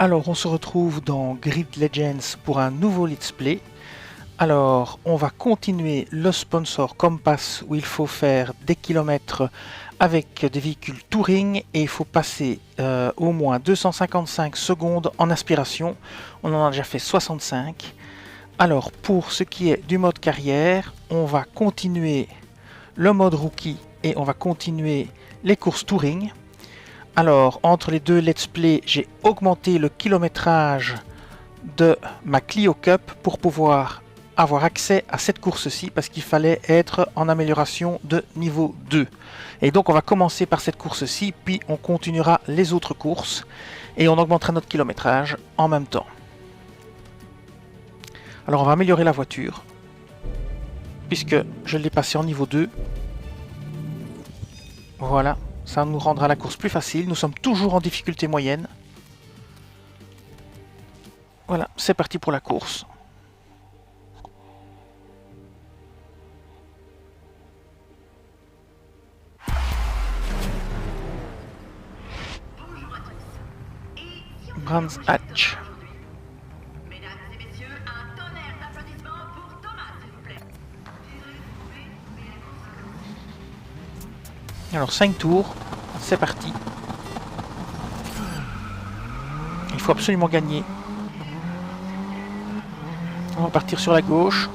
Alors, on se retrouve dans Grid Legends pour un nouveau let's play. Alors, on va continuer le sponsor Compass où il faut faire des kilomètres avec des véhicules touring et il faut passer au moins 255 secondes en aspiration. On en a déjà fait 65. Alors, pour ce qui est du mode carrière, on va continuer le mode rookie et on va continuer les courses touring. Alors, entre les deux let's play, j'ai augmenté le kilométrage de ma Clio Cup pour pouvoir avoir accès à cette course-ci parce qu'il fallait être en amélioration de niveau 2. Et donc on va commencer par cette course-ci, puis on continuera les autres courses et on augmentera notre kilométrage en même temps. Alors on va améliorer la voiture puisque je l'ai passé en niveau 2. Voilà, ça nous rendra la course plus facile. Nous sommes toujours en difficulté moyenne. Voilà, c'est parti pour la course. Brands Hatch. Alors 5 tours, c'est parti. Il faut absolument gagner. On va partir sur la gauche.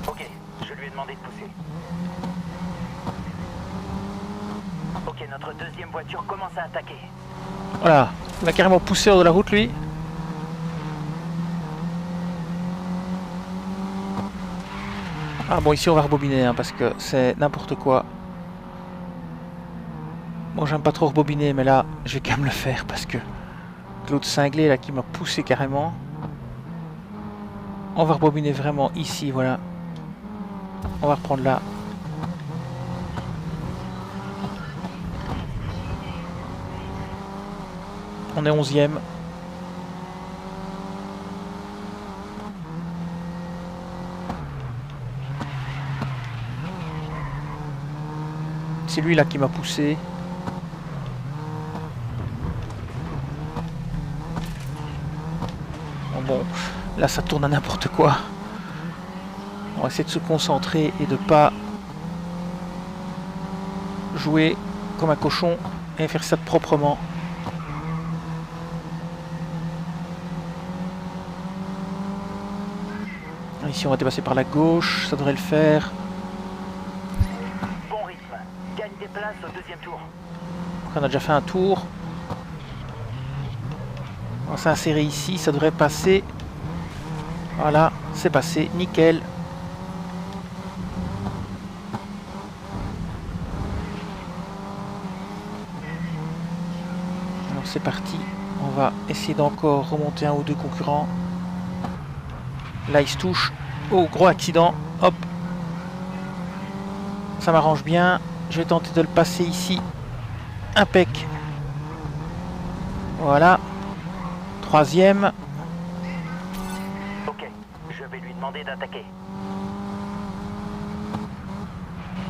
Ok, je lui ai demandé de pousser. Ok, notre deuxième voiture commence à attaquer. Voilà, il va carrément pousser hors de la route lui. Ah bon, ici on va rebobiner hein, parce que c'est n'importe quoi. Bon, j'aime pas trop rebobiner, mais là je vais quand même le faire parce que l'autre cinglé là qui m'a poussé carrément. On va rebobiner vraiment ici, voilà. On va reprendre là. On est 11e. C'est lui là qui m'a poussé. Bon, là ça tourne à n'importe quoi. On va essayer de se concentrer et de pas jouer comme un cochon et faire ça proprement. Ici on va dépasser par la gauche, ça devrait le faire. Bon rythme, gagne des places au deuxième tour. On a déjà fait un tour. On va s'insérer ici, ça devrait passer. Voilà, c'est passé, nickel. Alors c'est parti, on va essayer d'encore remonter un ou deux concurrents. Là il se touche. Oh, gros accident, hop. Ça m'arrange bien, je vais tenter de le passer ici. Impec. Voilà. Troisième. Ok, je vais lui demander d'attaquer.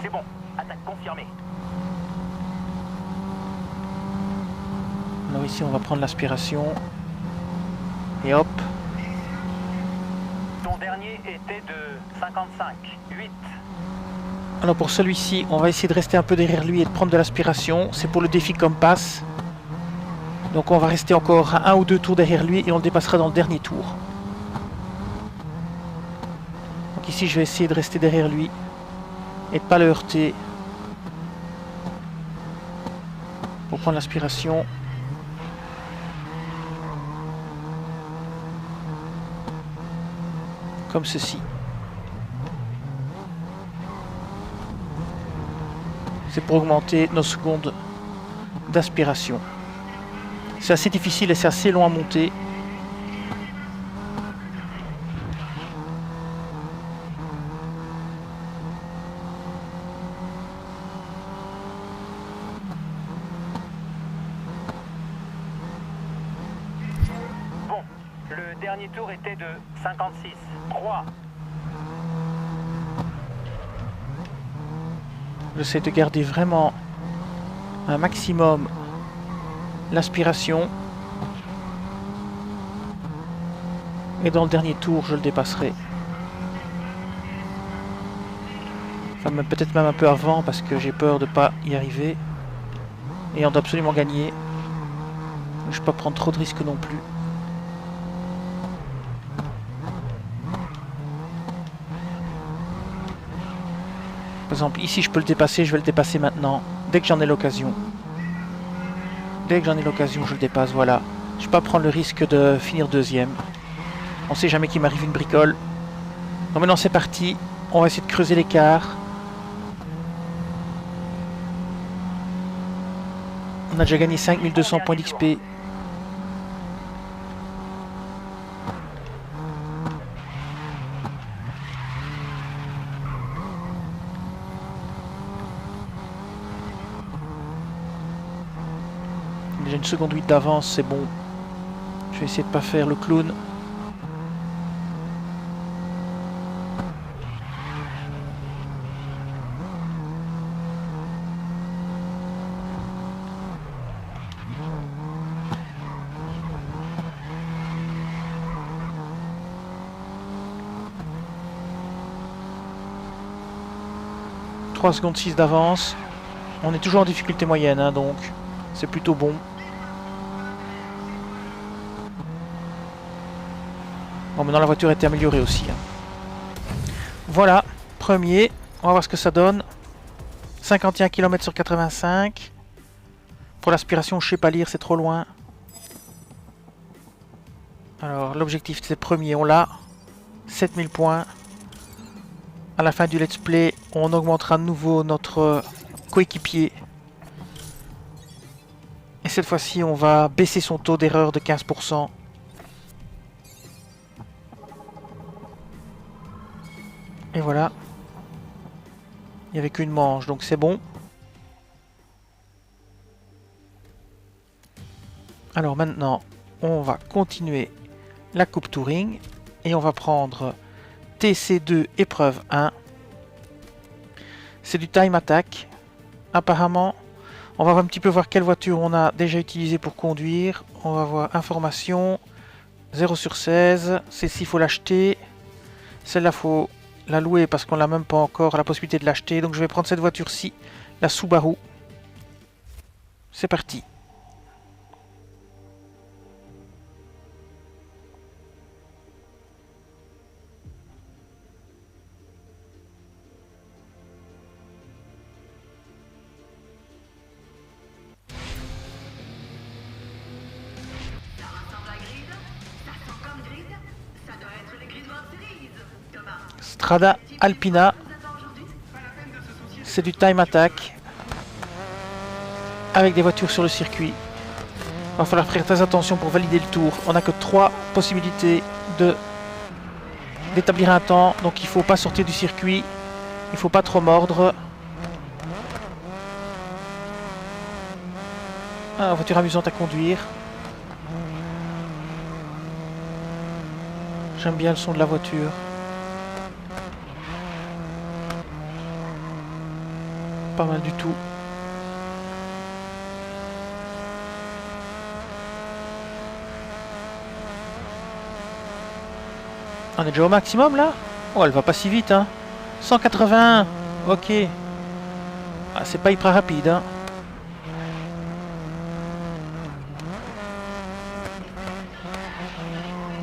C'est bon, attaque confirmée. Alors ici on va prendre l'aspiration. Et hop. Ton dernier était de 55, 8. Alors pour celui-ci, on va essayer de rester un peu derrière lui et de prendre de l'aspiration. C'est pour le défi Compass. Donc on va rester encore un ou deux tours derrière lui et on le dépassera dans le dernier tour. Donc ici je vais essayer de rester derrière lui et de ne pas le heurter. Pour prendre l'aspiration. Comme ceci. C'est pour augmenter nos secondes d'aspiration. C'est assez difficile et c'est assez long à monter. Bon, Le dernier tour était de 56. 3. J'essaie de garder vraiment un maximum l'aspiration. Et dans le dernier tour, je le dépasserai. Enfin, peut-être même un peu avant, parce que j'ai peur de ne pas y arriver. Et on doit absolument gagner. Je ne vais pas prendre trop de risques non plus. Par exemple, ici, je peux le dépasser, je vais le dépasser maintenant. Dès que j'en ai l'occasion. Dès que j'en ai l'occasion, je le dépasse, voilà. Je ne vais pas prendre le risque de finir deuxième. On ne sait jamais qu'il m'arrive une bricole. Donc maintenant, c'est parti. On va essayer de creuser l'écart. On a déjà gagné 5200 points d'XP. J'ai une seconde 8 d'avance, c'est bon. Je vais essayer de pas faire le clown. « 3 secondes 6 d'avance. On est toujours en difficulté moyenne, hein, donc c'est plutôt bon. Bon, maintenant la voiture a été améliorée aussi. Hein. Voilà, premier. On va voir ce que ça donne. 51 km sur 85. Pour l'aspiration, je sais pas lire, c'est trop loin. Alors, l'objectif c'est premier, on l'a. 7000 points. À la fin du let's play, on augmentera de nouveau notre coéquipier. Et cette fois-ci, on va baisser son taux d'erreur de 15%. Et voilà. Il n'y avait qu'une manche, donc c'est bon. Alors maintenant, on va continuer la Coupe Touring. Et on va prendre TC2 épreuve 1. C'est du time attack. Apparemment, on va un petit peu voir quelle voiture on a déjà utilisée pour conduire. On va voir information. 0 sur 16. Celle-ci, il faut l'acheter. Celle-là, il faut la louer parce qu'on n'a même pas encore la possibilité de l'acheter. Donc je vais prendre cette voiture-ci, la Subaru. C'est parti. Strada Alpina, c'est du time attack avec des voitures sur le circuit. Il va falloir faire très attention pour valider le tour. On n'a que 3 possibilités d'établir un temps, donc il ne faut pas sortir du circuit, il ne faut pas trop mordre. Ah, voiture amusante à conduire. J'aime bien le son de la voiture. Pas mal du tout. On est déjà au maximum là? Oh, elle va pas si vite, hein. 180. Ok. Ah, c'est pas hyper rapide, hein.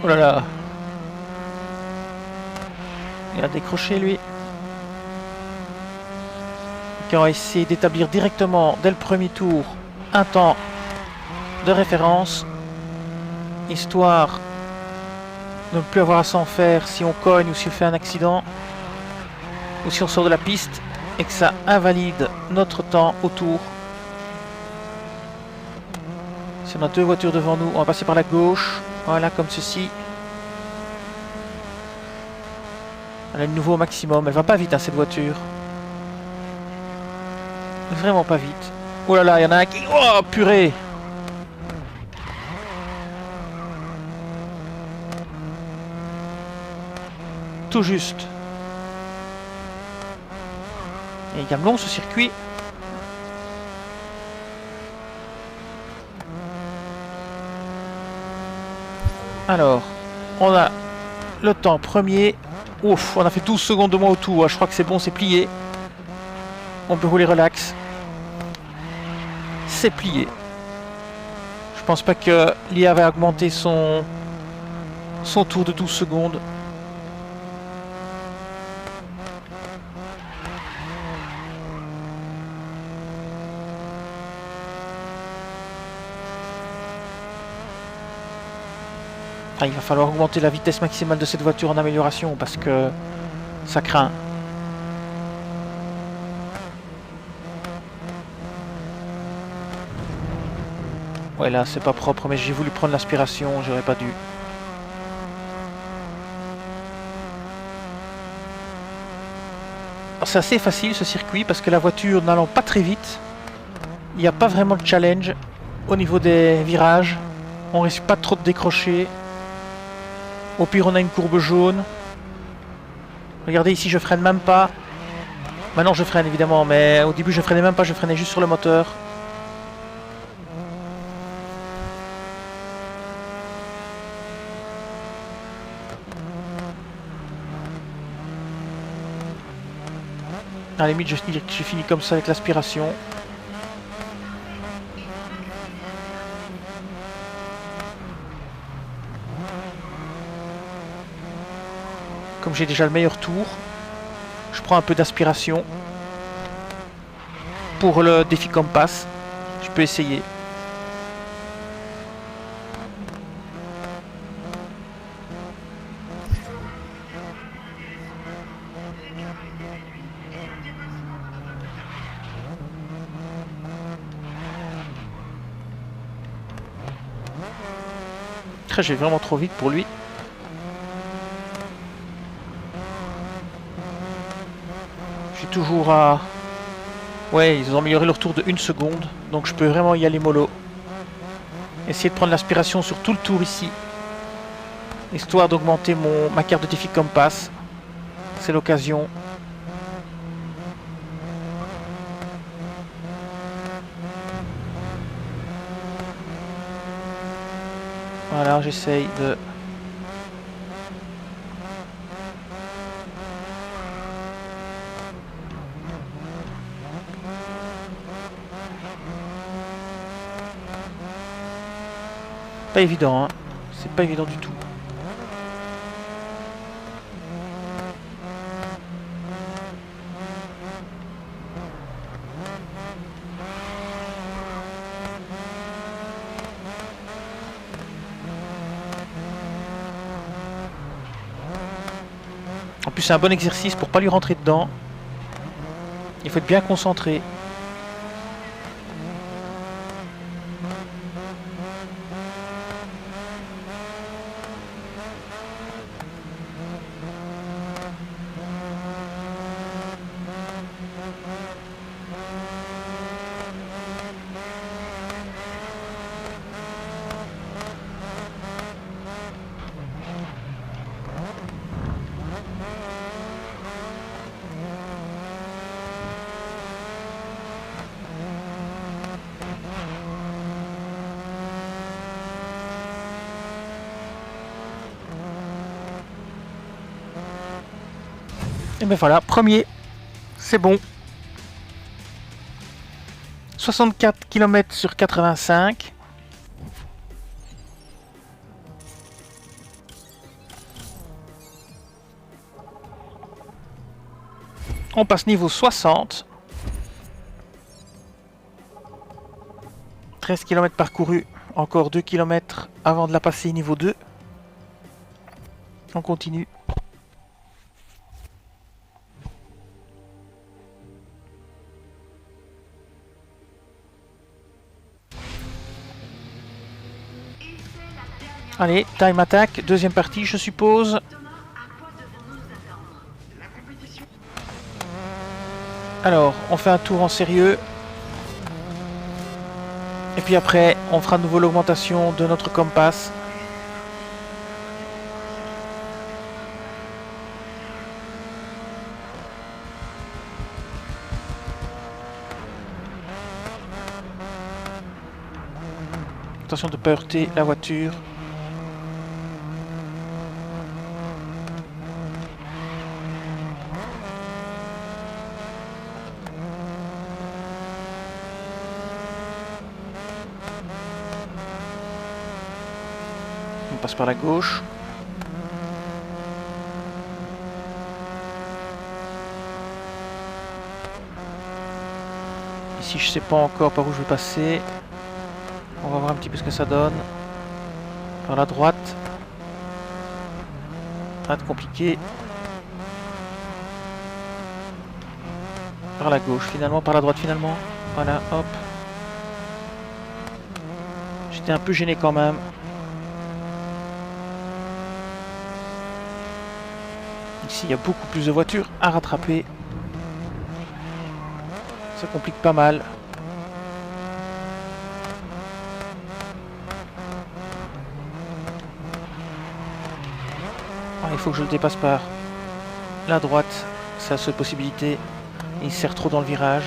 Oh là là. Il a décroché lui. On va essayer d'établir directement dès le premier tour un temps de référence, histoire de ne plus avoir à s'en faire si on cogne ou si on fait un accident ou si on sort de la piste et que ça invalide notre temps au tour. Si on a 2 voitures devant nous, on va passer par la gauche, voilà, comme ceci. Elle a de nouveau au maximum, elle va pas vite, hein, cette voiture. Vraiment pas vite. Oh là là, il y en a un qui... Oh, purée! tout juste. Et gamelon ce circuit. Alors, on a le temps premier. Ouf, on a fait 12 secondes de moins au tour. Je crois que c'est bon, c'est plié. On peut rouler relax. C'est plié. Je pense pas que l'IA va augmenter son tour de 12 secondes. Ah, il va falloir augmenter la vitesse maximale de cette voiture en amélioration parce que ça craint. Ouais, là c'est pas propre, mais j'ai voulu prendre l'aspiration, j'aurais pas dû. C'est assez facile ce circuit parce que la voiture n'allant pas très vite, il n'y a pas vraiment de challenge au niveau des virages. On risque pas trop de décrocher. Au pire, on a une courbe jaune. Regardez ici, je freine même pas. Maintenant, je freine évidemment, mais au début, je freinais même pas, je freinais juste sur le moteur. À la limite, je finis comme ça avec l'aspiration. Comme j'ai déjà le meilleur tour, je prends un peu d'aspiration. Pour le défi Compass, je peux essayer. Je vais vraiment trop vite pour lui. Je suis toujours à... Ouais, ils ont amélioré leur tour de 1 seconde. Donc je peux vraiment y aller mollo. Essayer de prendre l'aspiration sur tout le tour ici. Histoire d'augmenter ma carte de défi Compass. C'est l'occasion. Voilà, j'essaye de... Pas évident, hein. C'est pas évident du tout. En plus, c'est un bon exercice pour pas lui rentrer dedans. Il faut être bien concentré. Et ben voilà, premier, c'est bon. 64 km sur 85. On passe niveau 60. 13 km parcourus, encore 2 km avant de la passer niveau 2. On continue. Allez, time attack, deuxième partie je suppose. Alors, on fait un tour en sérieux. Et puis après, on fera de nouveau l'augmentation de notre Compass. Attention de ne pas heurter la voiture. On passe par la gauche. Ici, je sais pas encore par où je vais passer. On va voir un petit peu ce que ça donne. Par la droite. Pas de compliqué. Par la gauche finalement, par la droite finalement. Voilà, hop. J'étais un peu gêné quand même. Ici, il y a beaucoup plus de voitures à rattraper. Ça complique pas mal. Ah, il faut que je le dépasse par la droite. C'est la seule possibilité. Il serre trop dans le virage.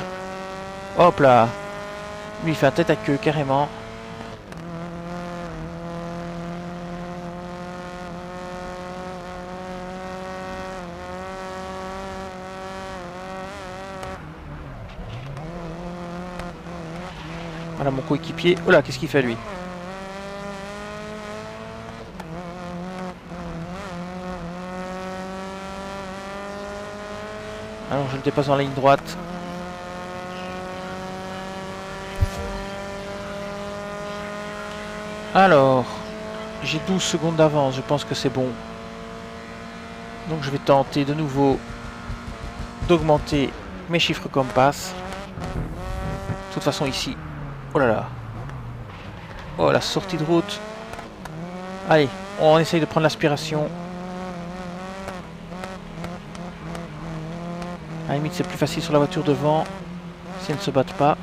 Hop là. Lui, il fait un tête à queue carrément. Voilà mon coéquipier. Oh là, qu'est-ce qu'il fait lui? Alors je le dépasse dans la ligne droite. Alors, j'ai 12 secondes d'avance, je pense que c'est bon. Donc je vais tenter de nouveau d'augmenter mes chiffres Compass. De toute façon ici, oh là là. Oh la sortie de route. Allez, on essaye de prendre l'aspiration. À la limite c'est plus facile sur la voiture devant, si elles ne se battent pas.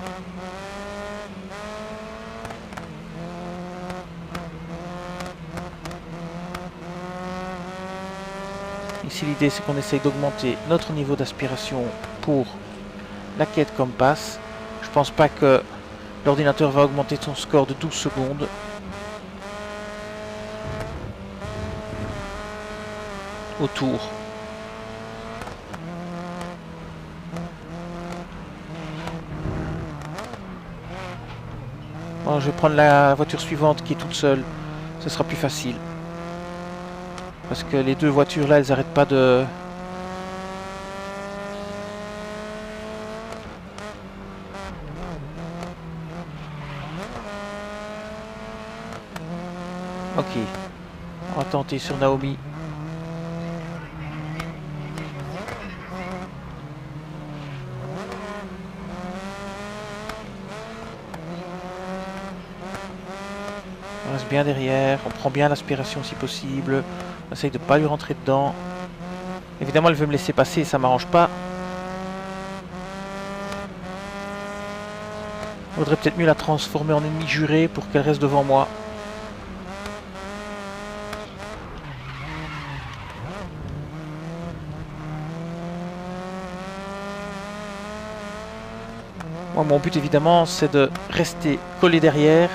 Ici l'idée c'est qu'on essaye d'augmenter notre niveau d'aspiration pour la quête Compass. Je pense pas que l'ordinateur va augmenter son score de 12 secondes. Au tour. Bon, je vais prendre la voiture suivante qui est toute seule. Ce sera plus facile. Parce que les deux voitures là, elles n'arrêtent pas de... Ok. On va tenter sur Naomi. On reste bien derrière. On prend bien l'aspiration si possible. On essaye de ne pas lui rentrer dedans. Évidemment, elle veut me laisser passer et ça m'arrange pas. Il faudrait peut-être mieux la transformer en ennemi juré pour qu'elle reste devant moi. Moi, mon but évidemment, c'est de rester collé derrière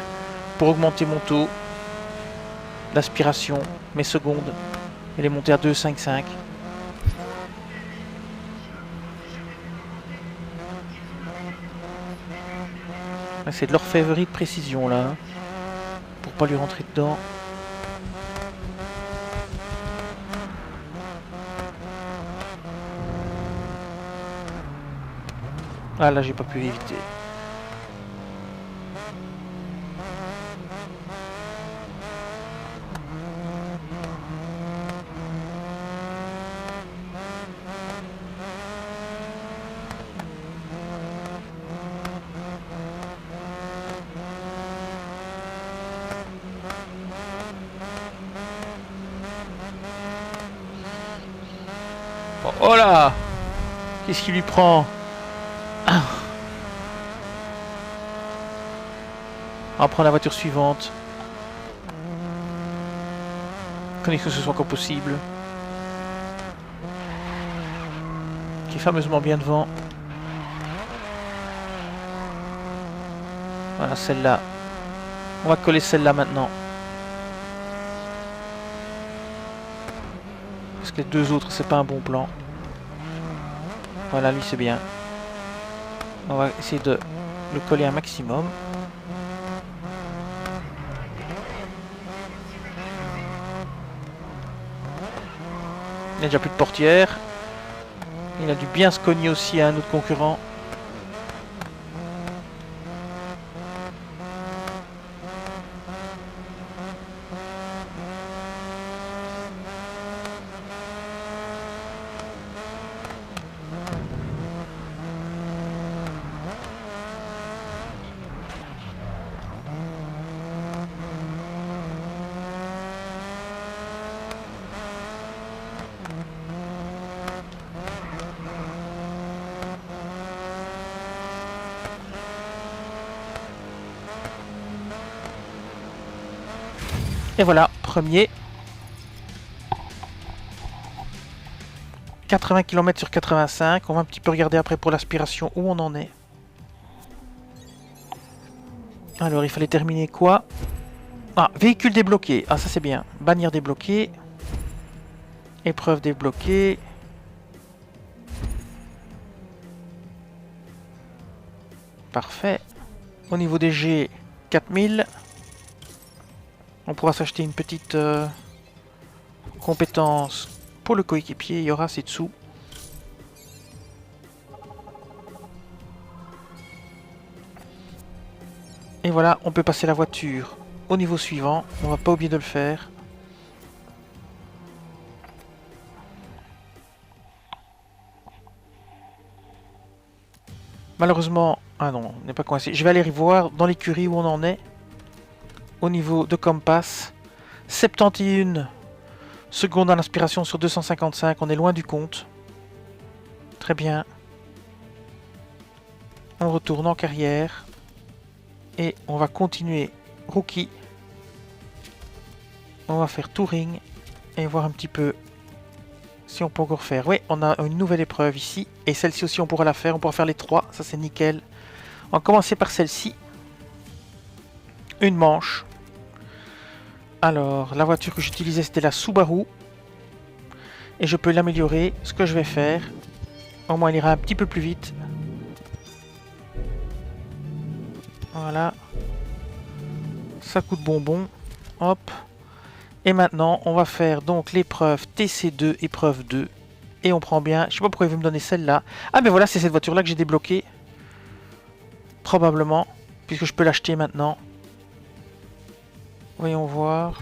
pour augmenter mon taux d'aspiration, mes secondes, et les monter à 2,55. C'est de l'orfèvrerie de précision là, hein, pour pas lui rentrer dedans. Ah là j'ai pas pu éviter. Oh là! Qu'est-ce qu'il lui prend? On va prendre la voiture suivante. Connais que ce soit encore possible. Qui est fameusement bien devant. Voilà, celle-là. On va coller celle-là maintenant. Parce que les deux autres, c'est pas un bon plan. Voilà, lui c'est bien. On va essayer de le coller un maximum. Il n'y a déjà plus de portière. Il a dû bien se cogner aussi à un autre concurrent. Et voilà, premier. 80 km sur 85. On va un petit peu regarder après pour l'aspiration où on en est. Alors, il fallait terminer quoi? Ah, véhicule débloqué. Ah, ça c'est bien. Bannière débloquée. Épreuve débloquée. Parfait. Au niveau des G, 4000. On pourra s'acheter une petite compétence pour le coéquipier. Il y aura ces dessous. Et voilà, on peut passer la voiture au niveau suivant. On va pas oublier de le faire. Malheureusement, ah non, on n'est pas coincé. Je vais aller voir dans l'écurie où on en est. Au niveau de Compass, 71 secondes à l'inspiration sur 255, on est loin du compte. Très bien. On retourne en carrière. Et on va continuer rookie. On va faire touring. Et voir un petit peu si on peut encore faire. Oui, on a une nouvelle épreuve ici. Et celle-ci aussi on pourra la faire. On pourra faire les trois. Ça c'est nickel. On va commencer par celle-ci. Une manche. Alors, la voiture que j'utilisais, c'était la Subaru. Et je peux l'améliorer. Ce que je vais faire, au moins, elle ira un petit peu plus vite. Voilà. Ça coûte bonbon. Hop. Et maintenant, on va faire donc l'épreuve TC2, épreuve 2. Et on prend bien... Je sais pas pourquoi il veut me donner celle-là. Ah, mais voilà, c'est cette voiture-là que j'ai débloquée. Probablement. Puisque je peux l'acheter maintenant. Voyons voir.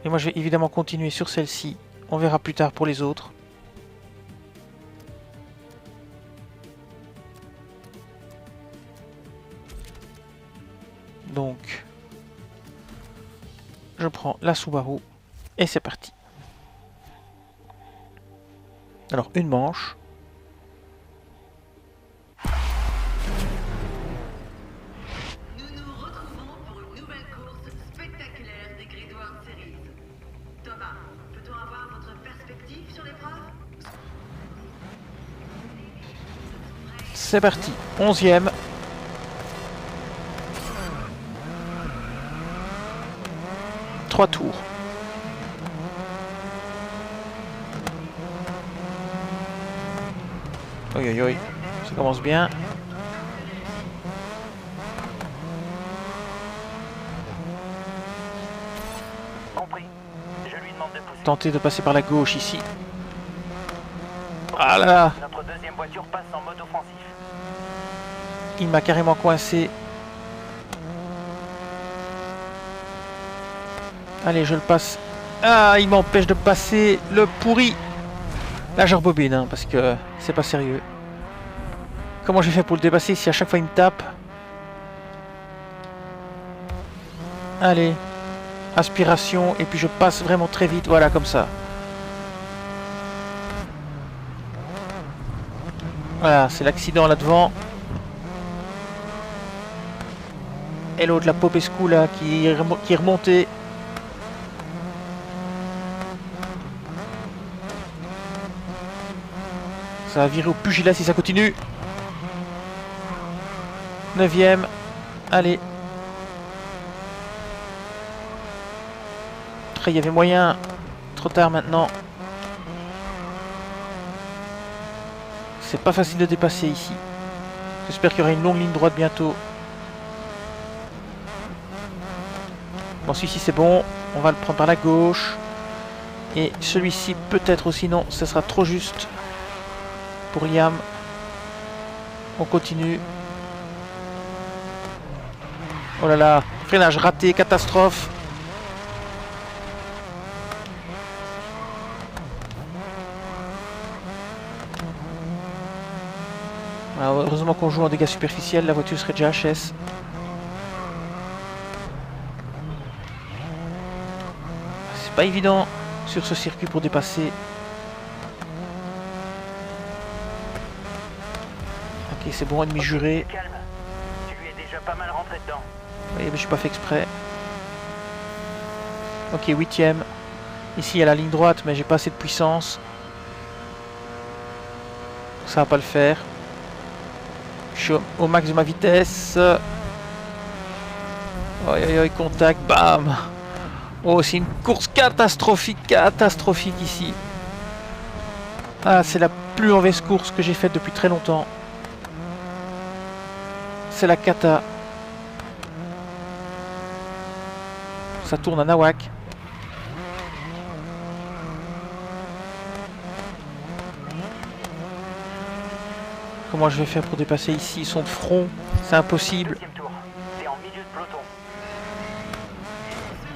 Et moi je vais évidemment continuer sur celle-ci. On verra plus tard pour les autres. Donc, je prends la Subaru et c'est parti. Alors, une manche. C'est parti, 11e. Trois tours. Oi oi oi, ça commence bien. Compris. Je lui demande de pousser. Tenter de passer par la gauche ici. Ah là là, Notre deuxième voiture passe en mode offensif. il m'a carrément coincé. Allez, je le passe. Ah, il m'empêche de passer le pourri. Là, je rebobine, hein, parce que c'est pas sérieux. Comment j'ai fait pour le dépasser si à chaque fois il me tape? Allez. Aspiration, et puis je passe vraiment très vite. Voilà, comme ça. Voilà, c'est l'accident là devant. Et l'autre, la Popescu là, qui est remontée. Ça va virer au pugilat si ça continue. 9e. Allez. Il y avait moyen. Trop tard maintenant. C'est pas facile de dépasser ici. J'espère qu'il y aura une longue ligne droite bientôt. Bon, celui-ci c'est bon. On va le prendre par la gauche. Et celui-ci peut-être aussi. Non, ce sera trop juste pour Liam. On continue. Oh là là. Freinage raté. Catastrophe. Alors, heureusement qu'on joue en dégâts superficiels. La voiture serait déjà HS. C'est pas évident sur ce circuit pour dépasser. Ok, c'est bon, ennemi juré. Calme. Tu lui es déjà pas mal rentré dedans. Oui, mais je suis pas fait exprès. Ok, 8ème. Ici, il y a la ligne droite, mais j'ai pas assez de puissance. Ça va pas le faire. Je suis au max de ma vitesse. Oi, oi, oi, contact, bam. Oh, c'est une course catastrophique ici. Ah, c'est la plus mauvaise course que j'ai faite depuis très longtemps. C'est la cata. Ça tourne à Nawak. Comment je vais faire pour dépasser ici? Ils sont de front. C'est impossible. Deuxième tour. T'es en milieu de peloton.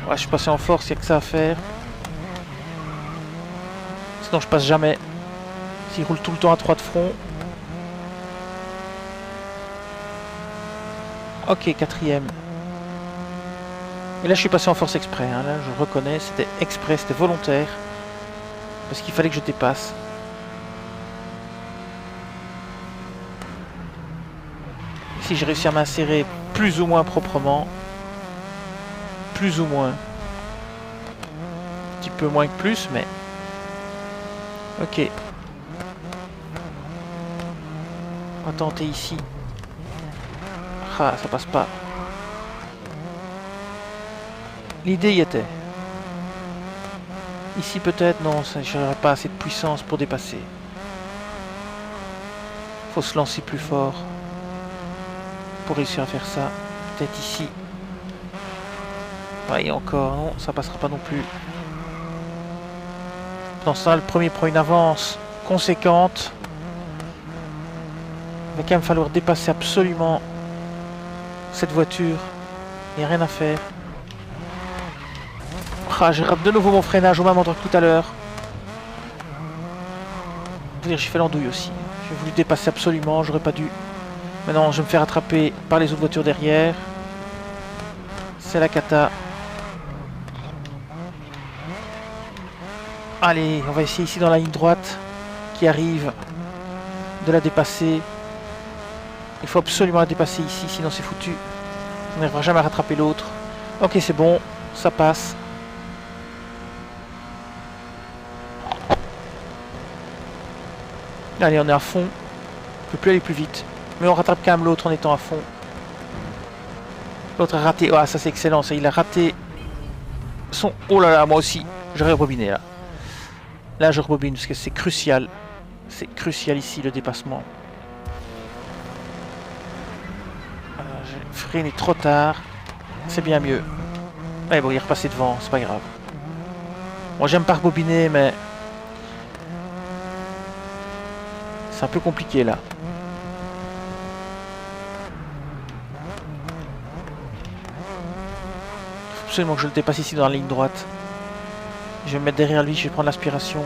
Ouais, je suis passé en force, il n'y a que ça à faire. Sinon je passe jamais. S'il roule tout le temps à 3 de front. Ok, 4ème. Et là je suis passé en force exprès, hein. Là je reconnais, c'était exprès, c'était volontaire. Parce qu'il fallait que je dépasse. Ici j'ai réussi à m'insérer plus ou moins proprement. Plus ou moins. Un petit peu moins que plus, mais... Ok. On va tenter ici. Ah, ça passe pas. L'idée y était. Ici peut-être, non, j'aurais pas assez de puissance pour dépasser. Faut se lancer plus fort. Pour réussir à faire ça. Peut-être ici. Ouais, et encore, non, ça passera pas non plus. Dans ça, le premier prend une avance conséquente. Il va quand même falloir dépasser absolument cette voiture. Il n'y a rien à faire. Ah, j'ai raté de nouveau mon freinage au même endroit que tout à l'heure. J'ai fait l'andouille aussi. J'ai voulu dépasser absolument, j'aurais pas dû. Maintenant, je vais me faire attraper par les autres voitures derrière. C'est la cata. Allez, on va essayer ici dans la ligne droite qui arrive de la dépasser. Il faut absolument la dépasser ici, sinon c'est foutu. On n'arrivera jamais à rattraper l'autre. Ok, c'est bon, ça passe. Allez, on est à fond. On ne peut plus aller plus vite. Mais on rattrape quand même l'autre en étant à fond. L'autre a raté. Ah, ça c'est excellent. Ça, il a raté son... Oh là là, moi aussi. J'aurais rebobiné là. Là, je rebobine parce que c'est crucial. C'est crucial ici, le dépassement. J'ai freiné trop tard. C'est bien mieux. Ouais, bon, il est repassé devant. C'est pas grave. Bon, j'aime pas rebobiner, mais... c'est un peu compliqué là. Faut absolument que je le dépasse ici dans la ligne droite. Je vais me mettre derrière lui, je vais prendre l'aspiration.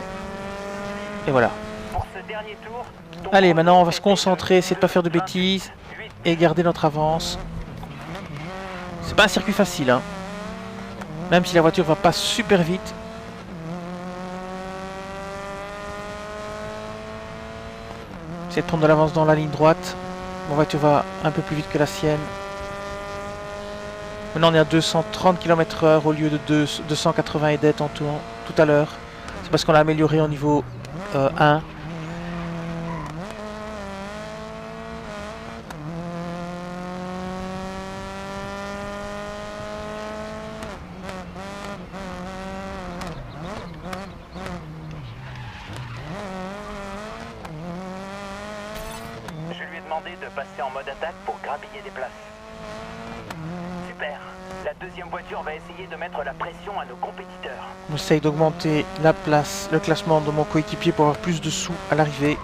Et voilà. Pour ce dernier tour, Allez, maintenant on va se concentrer, essayer de pas faire de bêtises. Et garder notre avance. C'est pas un circuit facile, hein. Même si la voiture va pas super vite. Essayer de prendre de l'avance dans la ligne droite. Ma voiture va un peu plus vite que la sienne. Maintenant on est à 230 km/h au lieu de 280 et d'être en tout à l'heure. C'est parce qu'on l'a amélioré au niveau 1. demandé de passer en mode attaque pour grappiller des places. Super. La deuxième voiture va essayer de mettre la pression à nos compétiteurs. J'essaye d'augmenter la place, le classement de mon coéquipier pour avoir plus de sous à l'arrivée.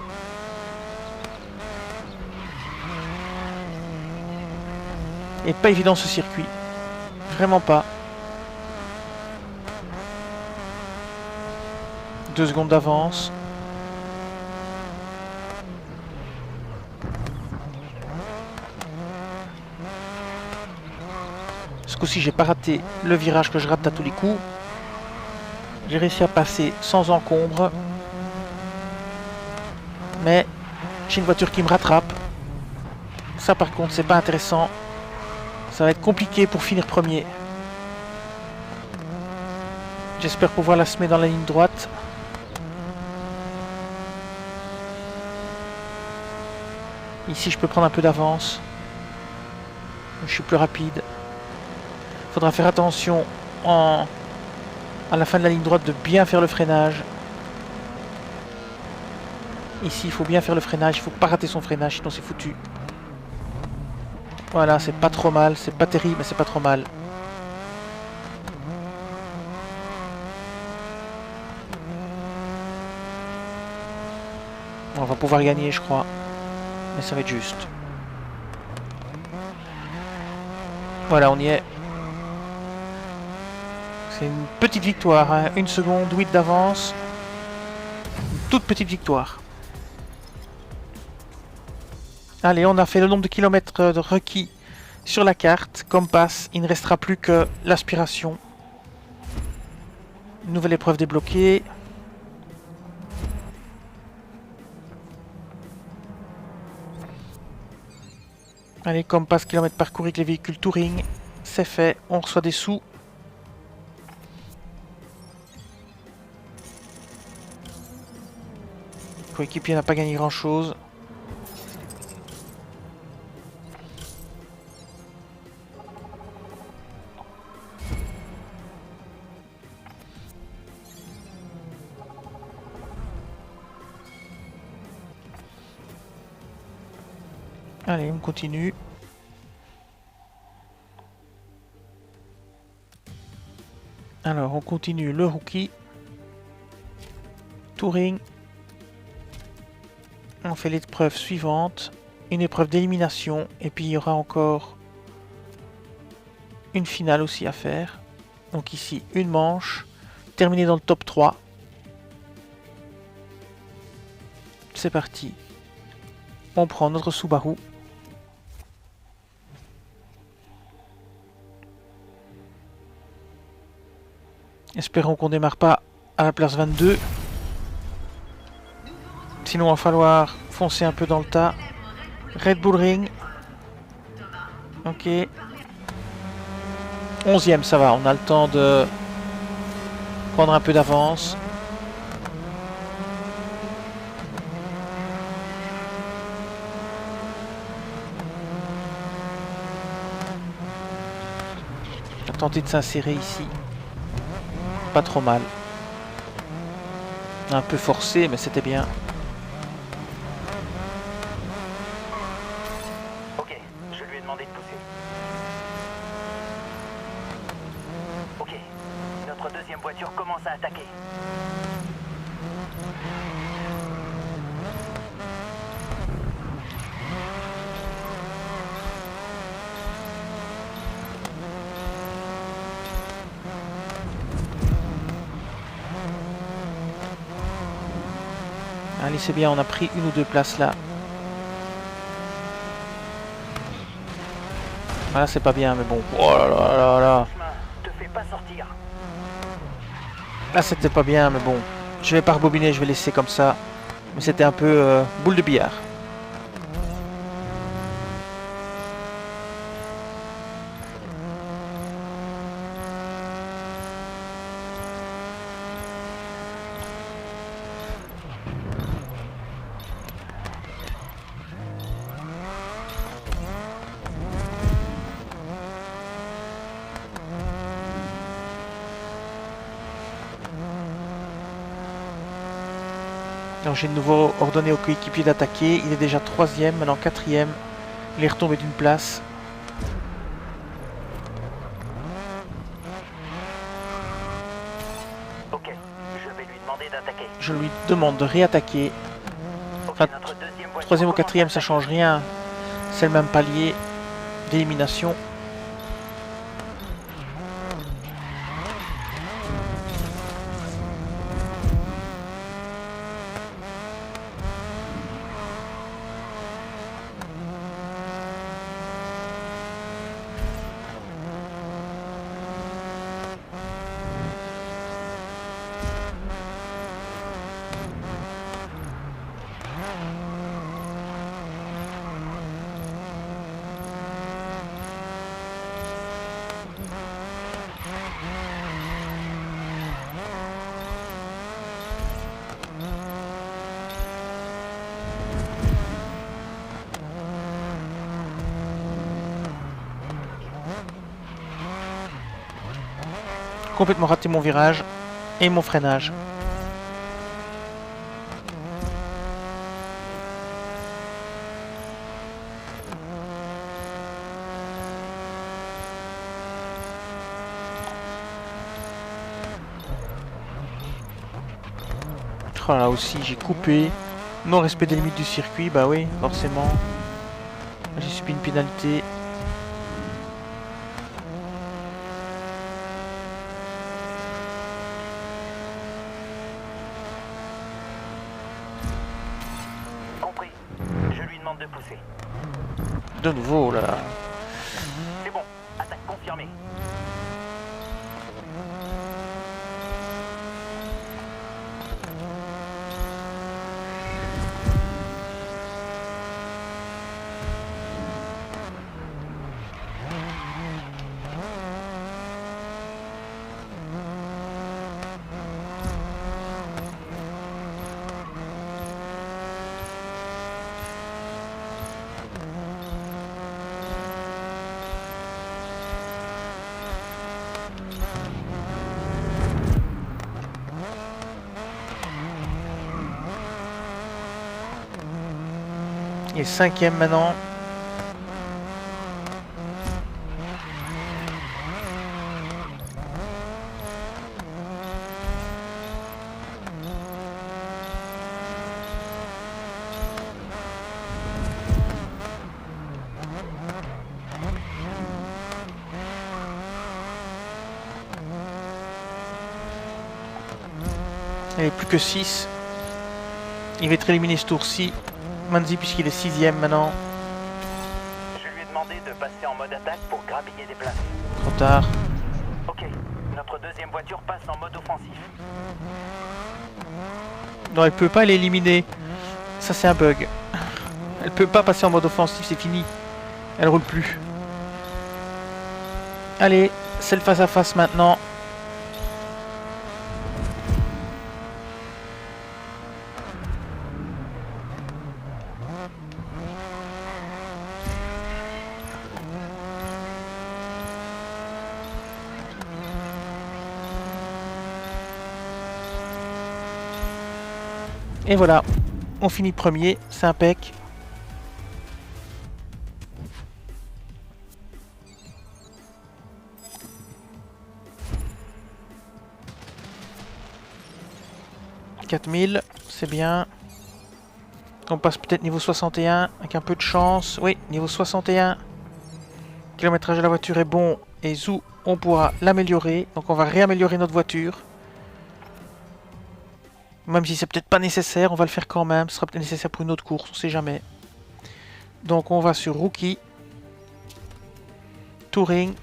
Et pas évident ce circuit. Vraiment pas. 2 secondes d'avance. Ce coup-ci, j'ai pas raté le virage que je rate à tous les coups. J'ai réussi à passer sans encombre. Mais j'ai une voiture qui me rattrape. Ça par contre, c'est pas intéressant. Ça va être compliqué pour finir premier. J'espère pouvoir la semer dans la ligne droite. Ici, je peux prendre un peu d'avance. Je suis plus rapide. Il faudra faire attention à la fin de la ligne droite de bien faire le freinage. Ici, il faut bien faire le freinage. Il ne faut pas rater son freinage, sinon c'est foutu. Voilà, c'est pas trop mal. C'est pas terrible, mais c'est pas trop mal. On va pouvoir gagner, je crois. Mais ça va être juste. Voilà, on y est. C'est une petite victoire, hein. 1 seconde, 8 d'avance. Une toute petite victoire. Allez, on a fait le nombre de kilomètres requis sur la carte. Compass, il ne restera plus que l'aspiration. Nouvelle épreuve débloquée. Allez, Compass, kilomètres parcourus avec les véhicules Touring. C'est fait, on reçoit des sous. Le coéquipier n'a pas gagné grand chose. Allez, on continue. Alors, on continue le rookie. Touring. On fait l'épreuve suivante. Une épreuve d'élimination. Et puis, il y aura encore une finale aussi à faire. Donc ici, une manche. Terminé dans le top 3. C'est parti. On prend notre Subaru. Espérons qu'on démarre pas à la place 22. Sinon, il va falloir foncer un peu dans le tas. Red Bull Ring. Ok. 11e, ça va. On a le temps de prendre un peu d'avance. On va tenter de s'insérer ici. Pas trop mal. Un peu forcé, mais c'était bien. Ok, je lui ai demandé de pousser. Ok, notre deuxième voiture commence à attaquer. Allez, c'est bien, on a pris 1 ou 2 places là. Voilà, c'est pas bien, mais bon. Oh là là là là. Te fais pas sortir. Là, c'était pas bien, mais bon. Je vais pas rebobiner, je vais laisser comme ça. Mais c'était un peu boule de billard. Donc j'ai de nouveau ordonné au coéquipier d'attaquer. Il est déjà 3e, maintenant 4e. Il est retombé d'une place. Ok, je vais lui demander d'attaquer. Je lui demande de réattaquer. Ok, Enfin, notre deuxième voiture 3e ou commence 4e, à ça attaquer. change rien. C'est le même palier d'élimination. Complètement raté mon virage et mon freinage. Oh là aussi, j'ai coupé. Non respect des limites du circuit, bah oui, forcément. J'ai subi une pénalité. Compris. Je lui demande de pousser. De nouveau, oh là là. C'est bon, attaque confirmée. Il est 5e maintenant. Il n'est plus que 6. Il va être éliminé ce tour-ci. Manzi puisqu'il est 6e maintenant. Je lui ai demandé de passer en mode attaque pour grappiller des places. Trop tard. Ok, notre deuxième voiture passe en mode offensif. Non, elle peut pas l'éliminer. Ça c'est un bug. Elle peut pas passer en mode offensif, c'est fini. Elle roule plus. Allez, c'est le face à face maintenant. Et voilà, on finit premier, c'est impec. « 4000, c'est bien. On passe peut-être niveau 61 avec un peu de chance. Oui, niveau 61. Le kilométrage de la voiture est bon et zou, on pourra l'améliorer. Donc on va réaméliorer notre voiture. Même si c'est peut-être pas nécessaire, on va le faire quand même. Ce sera peut-être nécessaire pour une autre course, on sait jamais. Donc on va sur Rookie. Touring.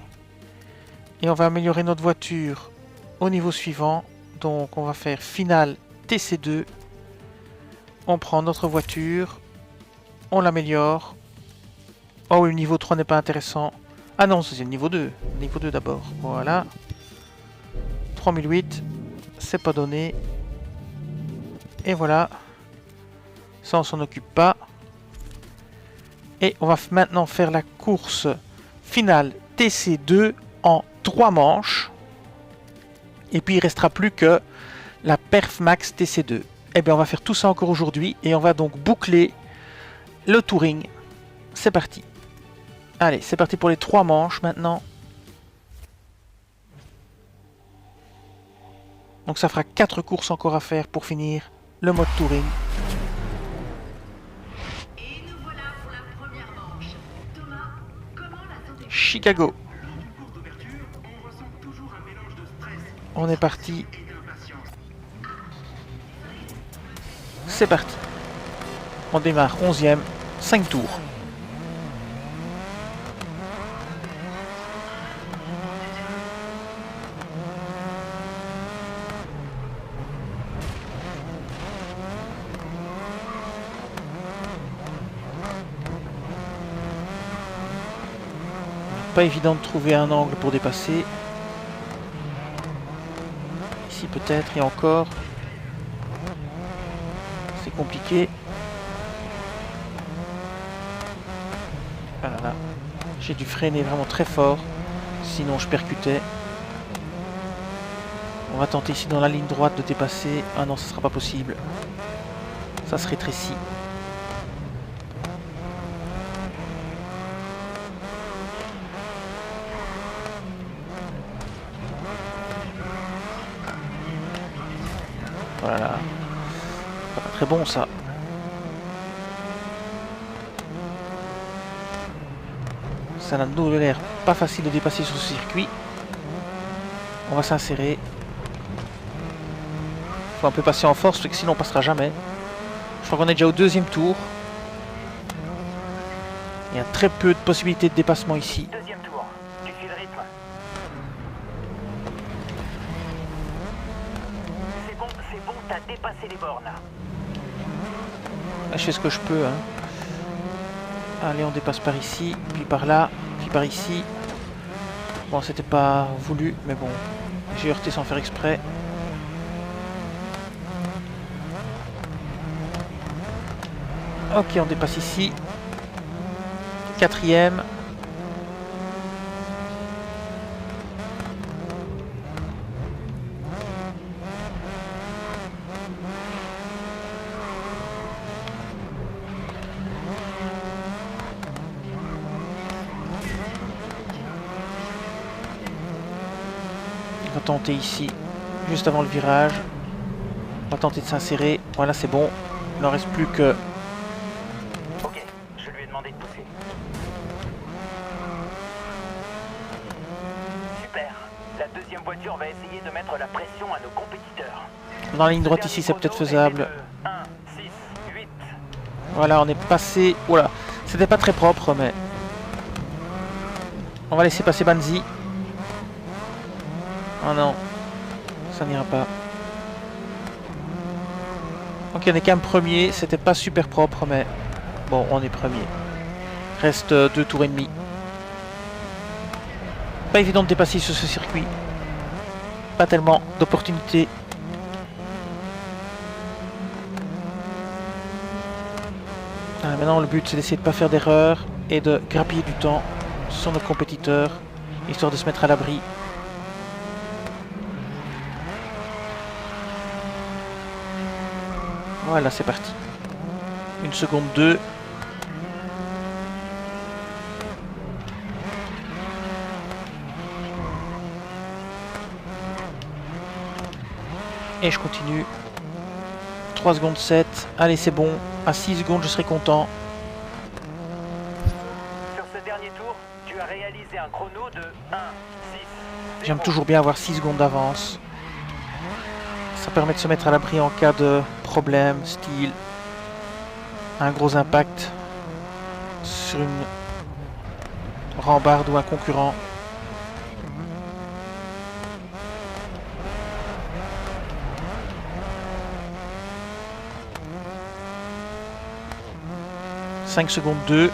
Et on va améliorer notre voiture au niveau suivant. Donc on va faire finale TC2. On prend notre voiture. On l'améliore. Oh oui, le niveau 3 n'est pas intéressant. Ah non, c'est le niveau 2. Niveau 2 d'abord. Voilà. 3008. C'est pas donné. Et voilà. Ça, on s'en occupe pas. Et on va maintenant faire la course finale TC2 en 3 manches. Et puis il restera plus que la Perf Max TC2. eh bien on va faire tout ça encore aujourd'hui et on va donc boucler le touring. C'est parti. Allez, c'est parti pour les 3 manches maintenant. Donc ça fera 4 courses encore à faire pour finir le mode touring. Et nous voilà pour la première manche. Thomas, comment la sentez-vous? Chicago. On est parti. C'est parti. On démarre 11e, 5 tours. Pas évident de trouver un angle pour dépasser. Ici peut-être, et encore. C'est compliqué. Ah là là. J'ai dû freiner vraiment très fort. Sinon je percutais. On va tenter ici dans la ligne droite de dépasser. Ah non, ce sera pas possible. Ça se rétrécit. Voilà. Pas très bon ça. Ça n'a de l'air pas facile de dépasser sur ce circuit. On va s'insérer. Faut un peu passer en force parce que sinon on passera jamais. Je crois qu'on est déjà au 2e tour. Il y a très peu de possibilités de dépassement ici. 2e tour. Tu suis le rythme. C'est bon, t'as dépassé les bornes. Je fais ce que je peux. Hein. Allez, on dépasse par ici, puis par là, puis par ici. Bon, c'était pas voulu, mais bon, j'ai heurté sans faire exprès. Ok, on dépasse ici. 4e. On va tenter ici, juste avant le virage. On va tenter de s'insérer. Voilà, c'est bon. Il n'en reste plus que... Ok, je lui ai demandé de pousser. Super. La 2e voiture va essayer de mettre la pression à nos compétiteurs. Dans la ligne droite ici, c'est peut-être faisable. 1, 6, 8. Voilà, on est passé... Voilà, c'était pas très propre, mais... On va laisser passer Banzi. Oh non, ça n'ira pas. Donc on est quand même premier, c'était pas super propre, mais bon, on est premier. Reste 2 tours et demi. Pas évident de dépasser sur ce circuit. Pas tellement d'opportunités. Maintenant le but c'est d'essayer de ne pas faire d'erreur et de grappiller du temps sur nos compétiteurs, histoire de se mettre à l'abri. Voilà, c'est parti. 1 seconde 2. Et je continue. 3 secondes 7. Allez, c'est bon. À 6 secondes, je serai content. Sur ce dernier tour, tu as réalisé un chrono de 1, 6. J'aime toujours bien avoir 6 secondes d'avance. Ça permet de se mettre à l'abri en cas de problème, style un gros impact sur une rambarde ou un concurrent. « 5 secondes 2.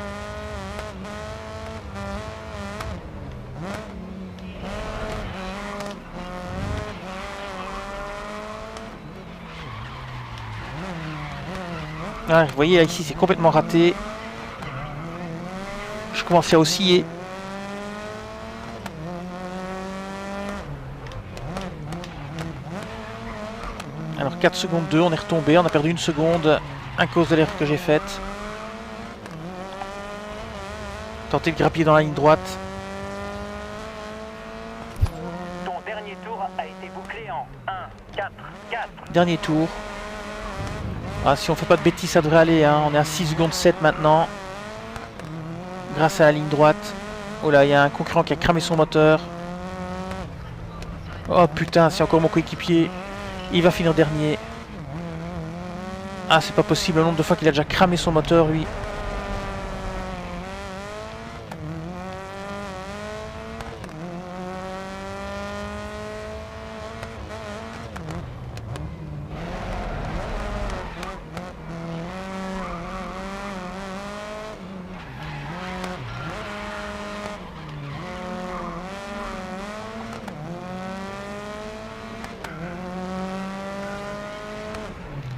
Ah, vous voyez là ici c'est complètement raté. Je commençais à osciller. Alors 4 secondes 2, on est retombé, on a perdu 1 seconde à cause de l'erreur que j'ai faite. Tenter de grappiller dans la ligne droite. Ton dernier tour a été bouclé en 1, 4, 4. Dernier tour. Ah, si on fait pas de bêtises, ça devrait aller. Hein. On est à 6 secondes 7 maintenant. Grâce à la ligne droite. Oh là, il y a un concurrent qui a cramé son moteur. Oh putain, c'est encore mon coéquipier. Il va finir dernier. Ah, c'est pas possible, le nombre de fois qu'il a déjà cramé son moteur, lui.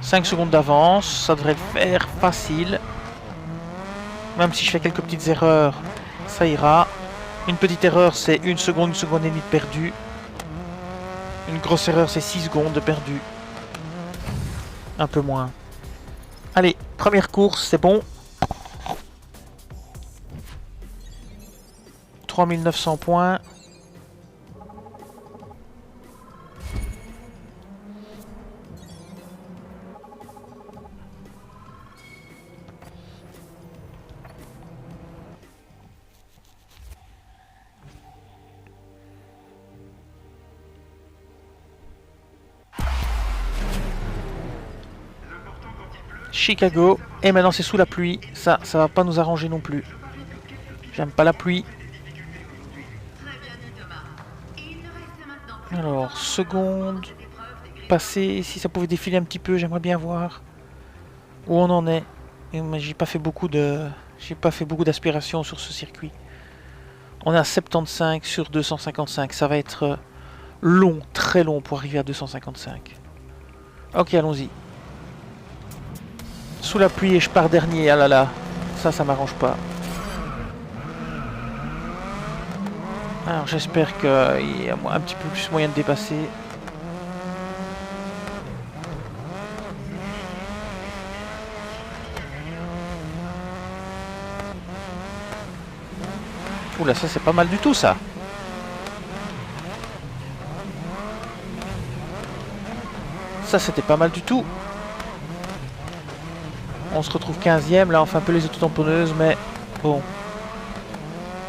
« 5 secondes d'avance, ça devrait le faire facile. Même si je fais quelques petites erreurs, ça ira. Une petite erreur, c'est 1 seconde et demie de perdu. Une grosse erreur, c'est 6 secondes de perdu. Un peu moins. Allez, première course, c'est bon. 3900 points. Chicago, et maintenant c'est sous la pluie, ça va pas nous arranger non plus. J'aime pas la pluie. Alors, seconde, passé, si ça pouvait défiler un petit peu, j'aimerais bien voir où on en est. J'ai pas fait beaucoup d'aspiration sur ce circuit. On est à 75 sur 255, ça va être long, très long pour arriver à 255. Ok, allons-y. Sous la pluie et je pars dernier, ah là là, ça m'arrange pas. Alors j'espère qu'il y a un petit peu plus moyen de dépasser. Oula, ça c'est pas mal du tout ça. Ça c'était pas mal du tout. On se retrouve 15e, là on fait un peu les autotamponneuses, mais bon.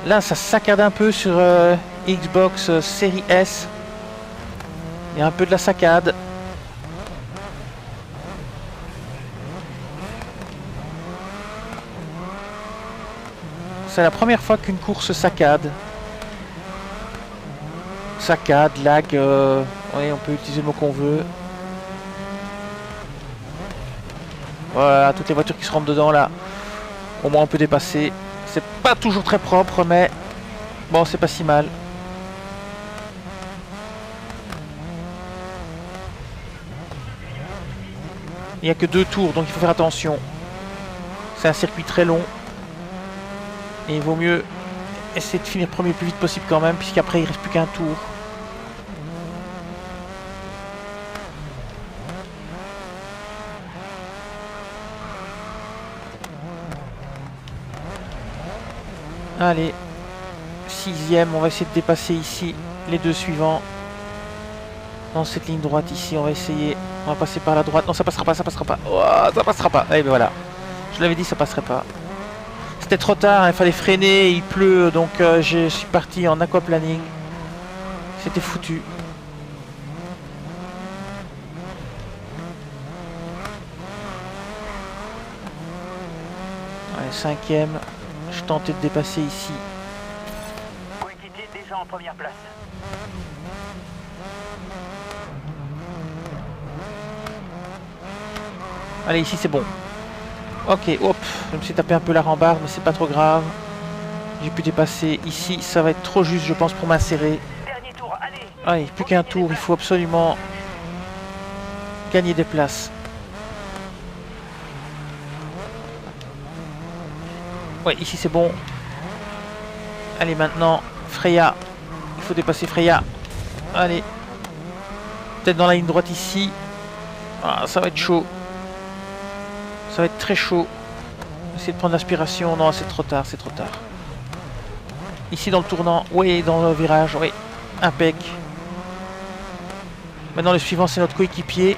Là ça saccade un peu sur Xbox Series S. Il y a un peu de la saccade. C'est la première fois qu'une course saccade. Saccade, lag, oui, on peut utiliser le mot qu'on veut. Voilà, toutes les voitures qui se rentrent dedans là, au moins on peut dépasser. C'est pas toujours très propre, mais bon, c'est pas si mal. Il n'y a que 2 tours, donc il faut faire attention. C'est un circuit très long. Et il vaut mieux essayer de finir premier le plus vite possible quand même, puisqu'après il reste plus qu'un tour. Allez, 6e, on va essayer de dépasser ici les 2 suivants. Dans cette ligne droite ici, on va essayer. On va passer par la droite. Non, ça passera pas, ça passera pas. Oh, ça passera pas. Et ben voilà. Je l'avais dit, ça passerait pas. C'était trop tard, hein, il fallait freiner, il pleut, donc je suis parti en aquaplaning. C'était foutu. Allez, 5e. Je tentais de dépasser ici. Coéquipier déjà en première place. Allez, ici c'est bon. Ok, hop, je me suis tapé un peu la rambarde, mais c'est pas trop grave. J'ai pu dépasser ici, ça va être trop juste, je pense, pour m'insérer. Dernier tour, allez. Allez, plus qu'un tour, il faut absolument gagner des places. Ouais, ici c'est bon. Allez, maintenant, Freya. Il faut dépasser Freya. Allez. Peut-être dans la ligne droite ici. Ah, ça va être chaud. Ça va être très chaud. Essayer de prendre l'aspiration. Non, c'est trop tard, c'est trop tard. Ici dans le tournant. Oui, dans le virage. Oui. Impec. Maintenant, le suivant, c'est notre coéquipier.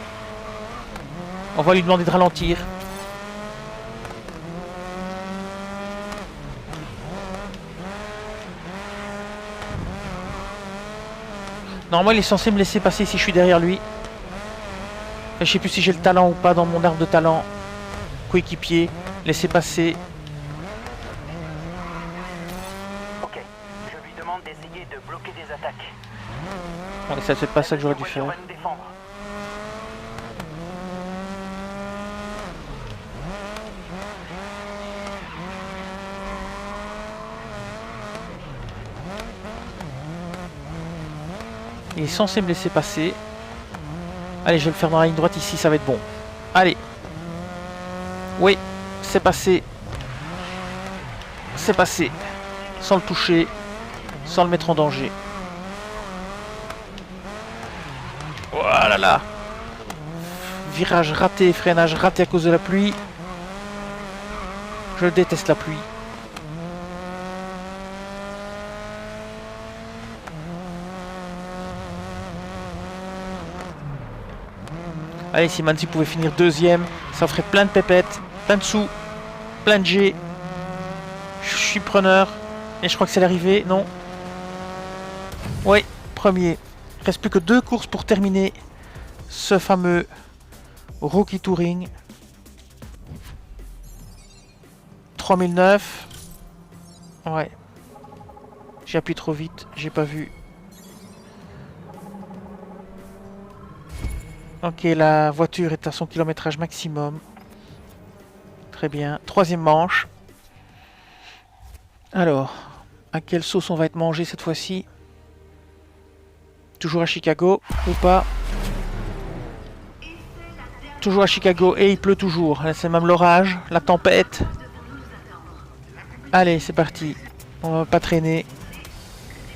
On va lui demander de ralentir. Normalement, il est censé me laisser passer si je suis derrière lui. Je sais plus si j'ai le talent ou pas dans mon arbre de talent. Coéquipier, laissez passer. Ok, je lui demande d'essayer de bloquer des attaques. Bon, et ça, c'est pas ça que j'aurais dû faire. On va nous défendre. Il est censé me laisser passer. Allez, je vais le faire dans la ligne droite ici, ça va être bon. Allez. Oui, c'est passé. C'est passé. Sans le toucher. Sans le mettre en danger. Voilà là. Virage raté, freinage raté à cause de la pluie. Je déteste la pluie. Allez, si Manzi pouvait finir deuxième, ça ferait plein de pépettes, plein de sous, plein de G. Je suis preneur. Et je crois que c'est l'arrivée, non? Oui, premier. Il reste plus que 2 courses pour terminer ce fameux Rookie Touring. 3009. Ouais. J'ai appuyé trop vite, j'ai pas vu. Ok, la voiture est à son kilométrage maximum. Très bien. 3e manche. Alors, à quelle sauce on va être mangé cette fois-ci? Toujours à Chicago ou pas? Toujours à Chicago et il pleut toujours. Là, c'est même l'orage, la tempête. Allez, c'est parti. On va pas traîner.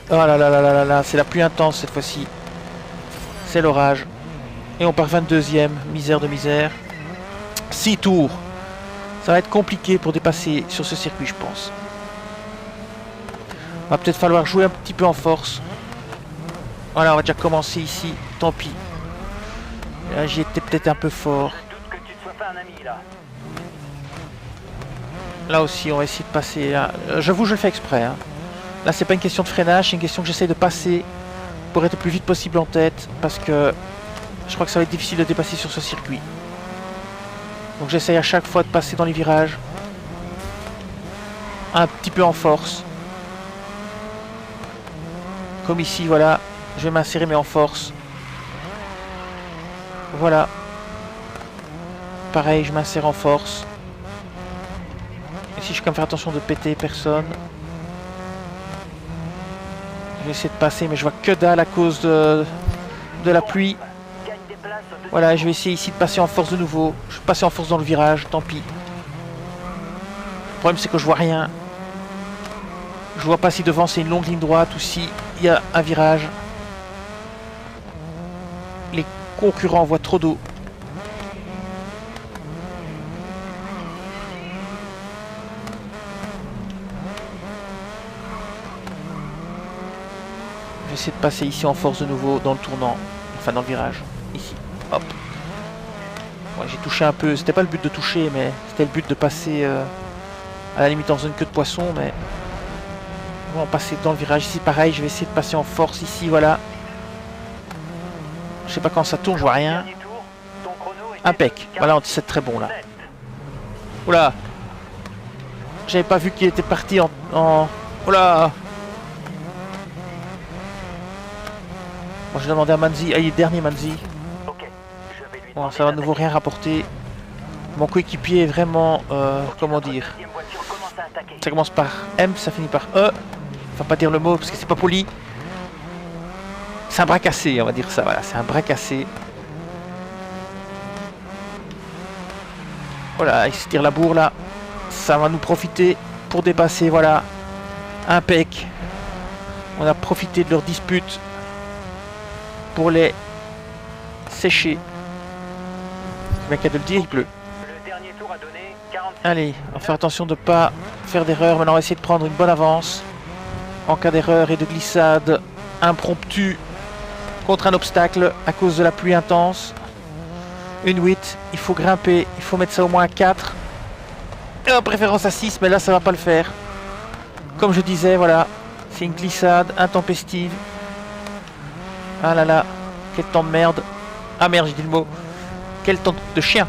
Oh là là là là là là, c'est la pluie intense cette fois-ci. C'est l'orage. Et on part 22e, misère de misère. 6 tours. Ça va être compliqué pour dépasser sur ce circuit, je pense. Va peut-être falloir jouer un petit peu en force. Voilà, on va déjà commencer ici. Tant pis. Là, j'y étais peut-être un peu fort. Je doute que tu te sois pas un ami là. Là aussi, on va essayer de passer. Là. J'avoue, je le fais exprès. Hein. Là, c'est pas une question de freinage, c'est une question que j'essaie de passer pour être le plus vite possible en tête. Parce que je crois que ça va être difficile de dépasser sur ce circuit. Donc j'essaye à chaque fois de passer dans les virages. Un petit peu en force. Comme ici, voilà. Je vais m'insérer mais en force. Voilà. Pareil, je m'insère en force. Ici, je vais quand même faire attention de péter personne. Je vais essayer de passer, mais je vois que dalle à cause de la pluie. Gagne des places au deuxième Voilà, je vais essayer ici de passer en force de nouveau. Je vais passer en force dans le virage, tant pis. Le problème, c'est que je vois rien. Je vois pas si devant c'est une longue ligne droite ou si il y a un virage. Les concurrents voient trop d'eau. Je vais essayer de passer ici en force de nouveau dans le tournant. Enfin dans le virage. Ici. Hop. Ouais, j'ai touché un peu. C'était pas le but de toucher, mais c'était le but de passer à la limite en zone queue de poisson. Mais on va passer dans le virage ici. Pareil, je vais essayer de passer en force ici. Voilà. Je sais pas quand ça tourne, je vois rien. dernier tour. Ton chrono était Impec. de Voilà, c'est très bon là. 47. Oula. J'avais pas vu qu'il était parti en... Oula. Bon, je vais demander à Manzi. Ah, il est dernier Manzi. Ok, je vais lui Bon, demander ça va de nouveau d'attaquer. rien rapporter. Mon coéquipier est vraiment... comment Notre dire... deuxième voiture commence à attaquer. Ça commence par M, ça finit par E. Enfin, pas dire le mot parce que c'est pas poli. C'est un bras cassé, on va dire ça. Voilà, c'est un bras cassé. Voilà, il se tire la bourre là. Ça va nous profiter pour dépasser. Voilà. Impec. On a profité de leur dispute pour les sécher. bien qu'à de le dire, il pleut. Le dernier tour a donné 46. Allez, on va faire attention de ne pas faire d'erreur. Maintenant, on va essayer de prendre une bonne avance. En cas d'erreur et de glissade impromptue contre un obstacle à cause de la pluie intense. Une 8, il faut grimper, il faut mettre ça au moins à 4. Et en préférence à 6, mais là ça va pas le faire. Comme je disais, voilà, c'est une glissade intempestive. Ah là là, quel temps de merde. Ah merde, j'ai dit le mot. Quel temps de chien.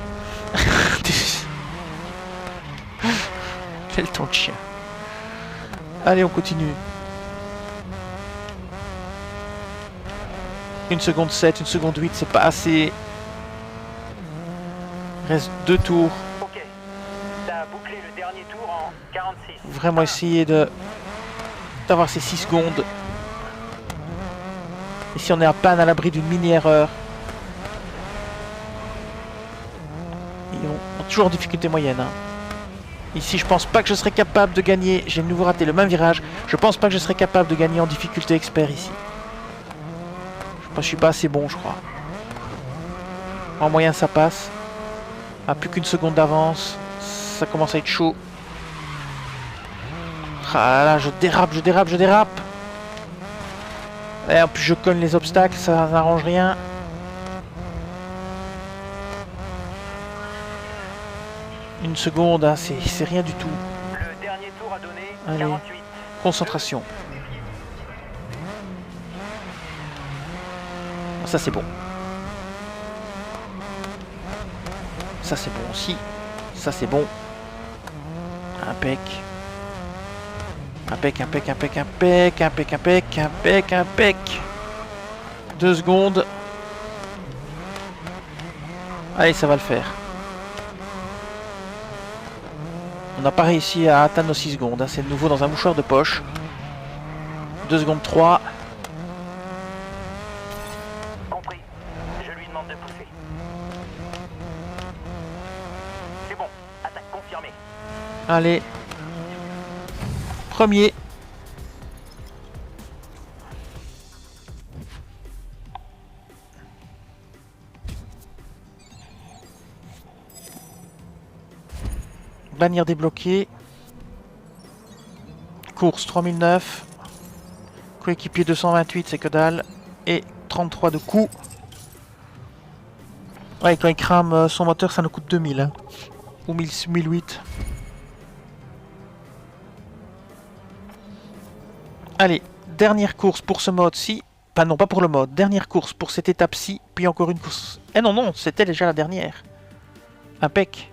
Quel temps de chien. Allez, on continue. 1 seconde 7, 1 seconde 8, c'est pas assez. Il reste 2 tours. Ok. T'as bouclé le dernier tour en 46. Vraiment essayer d'avoir ces 6 secondes. Et si on est à peine à l'abri d'une mini-erreur. Et on est toujours en difficulté moyenne. Hein. Ici, je pense pas que je serais capable de gagner. J'ai de nouveau raté le même virage. Je pense pas que je serais capable de gagner en difficulté expert ici. Je suis pas assez bon, je crois. En moyen, ça passe. Ah, plus qu'une seconde d'avance. Ça commence à être chaud. Ah là, je dérape, je dérape, je dérape. Et en plus, je cogne les obstacles, ça n'arrange rien. Une seconde, hein, c'est rien du tout. Le dernier tour a donné Allez. 48. Concentration. Ça c'est bon. Ça c'est bon aussi. Ça c'est bon. Impec. Impec, impec, impec, impec, impec, impec, impec, impec. 2 secondes. Allez, ça va le faire. On n'a pas réussi à atteindre nos 6 secondes. Hein. C'est de nouveau dans un mouchoir de poche. 2 secondes 3. Compris. Je lui demande de pousser. C'est bon. Attaque confirmée. Allez. Premier. Bannière débloquée. Course 3009. Coéquipier 228, c'est que dalle. Et 33 de coups. Ouais, quand il crame son moteur, ça nous coûte 2000. Hein. Ou 1008. Allez, dernière course pour ce mode-ci. Enfin non, pas pour le mode. Dernière course pour cette étape-ci. Puis encore une course. Eh non, non, c'était déjà la dernière. Impec.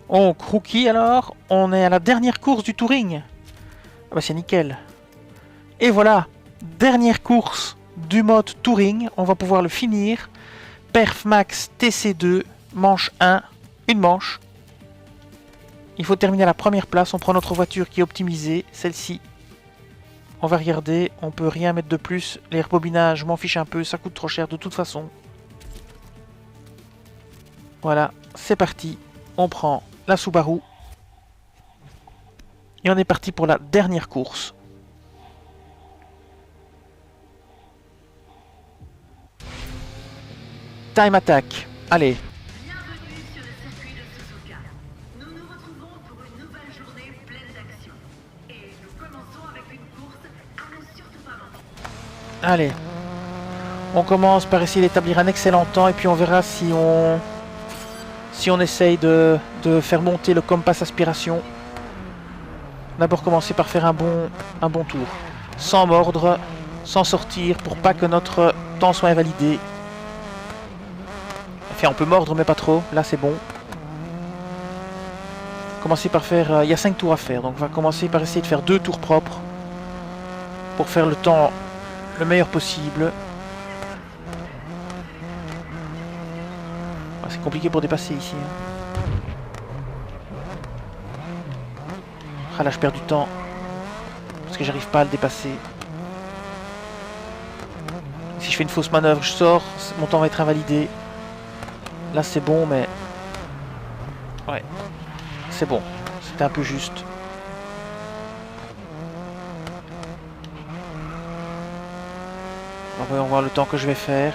On rookie alors. On est à la dernière course du touring. Ah bah c'est nickel. Et voilà. Dernière course du mode touring. On va pouvoir le finir. Perf max TC2. Manche 1. Une manche. Il faut terminer à la première place. On prend notre voiture qui est optimisée. Celle-ci. On va regarder, on peut rien mettre de plus. Les rebobinages, je m'en fiche un peu, ça coûte trop cher de toute façon. Voilà, c'est parti. On prend la Subaru. Et on est parti pour la dernière course. Time attack. Allez. Bienvenue sur le circuit de Suzuka. Nous nous retrouvons pour une nouvelle journée pleine d'action. Et nous commençons avec une course à ne surtout pas manquer. Allez. On commence par essayer d'établir un excellent temps et puis on verra si on essaye de faire monter le compass aspiration. D'abord commencer par faire un bon tour. Sans mordre, sans sortir pour pas que notre temps soit invalidé. Enfin, on peut mordre mais pas trop, là c'est bon. Commencer par faire... il y a 5 tours à faire, donc on va commencer par essayer de faire 2 tours propres. Pour faire le temps le meilleur possible. Ah, c'est compliqué pour dépasser ici. Hein. Ah là je perds du temps. Parce que j'arrive pas à le dépasser. Si je fais une fausse manœuvre, je sors, mon temps va être invalidé. Là c'est bon mais... Ouais. C'est bon. C'était un peu juste. Voyons voir le temps que je vais faire.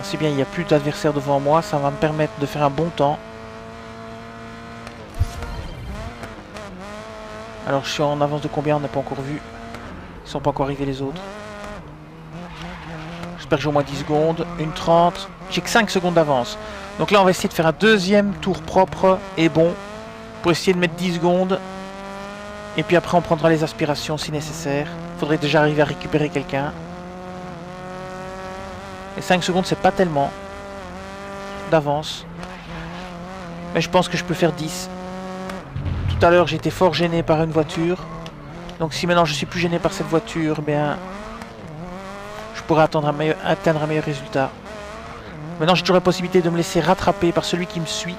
C'est bien, il n'y a plus d'adversaires devant moi, ça va me permettre de faire un bon temps. Alors je suis en avance de combien? On n'a pas encore vu. Ils sont pas encore arrivés les autres. J'espère que j'ai au moins 10 secondes. Une 30. J'ai que 5 secondes d'avance. Donc là on va essayer de faire un deuxième tour propre et bon. Pour essayer de mettre 10 secondes. Et puis après on prendra les aspirations si nécessaire. Faudrait déjà arriver à récupérer quelqu'un. Et 5 secondes c'est pas tellement d'avance. Mais je pense que je peux faire 10. Tout à l'heure j'étais fort gêné par une voiture. Donc si maintenant je suis plus gêné par cette voiture, eh bien je pourrais atteindre un meilleur résultat. Maintenant j'ai toujours la possibilité de me laisser rattraper par celui qui me suit.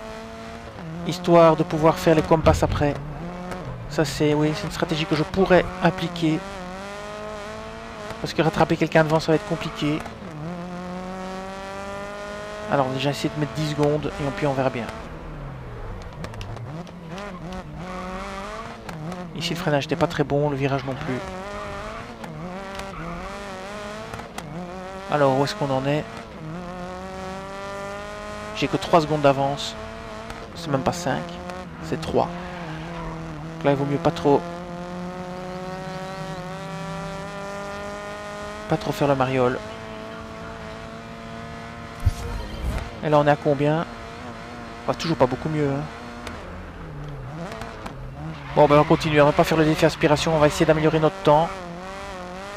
Histoire de pouvoir faire les compasses après. Ça c'est oui, c'est une stratégie que je pourrais appliquer. Parce que rattraper quelqu'un devant ça va être compliqué. Alors déjà essayer de mettre 10 secondes et puis on verra bien. Ici le freinage n'était pas très bon, le virage non plus. Alors où est-ce qu'on en est? J'ai que 3 secondes d'avance. C'est même pas 5, c'est 3. Donc là il vaut mieux pas trop faire le mariole. Et là on est à combien? Toujours pas beaucoup mieux hein. Bon ben on va continuer, on va pas faire le défi aspiration, on va essayer d'améliorer notre temps.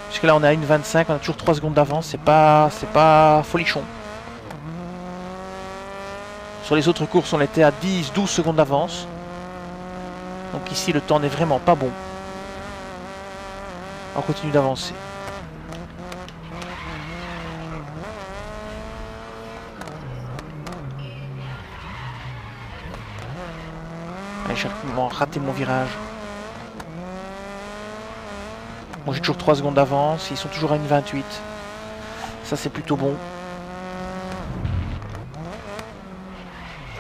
Puisque là on est à 1,25, on a toujours 3 secondes d'avance, c'est pas folichon. Sur les autres courses on était à 10-12 secondes d'avance. Donc ici le temps n'est vraiment pas bon. On continue d'avancer. J'ai raté mon virage. Bon, j'ai toujours 3 secondes d'avance. Ils sont toujours à 1,28. Ça, c'est plutôt bon.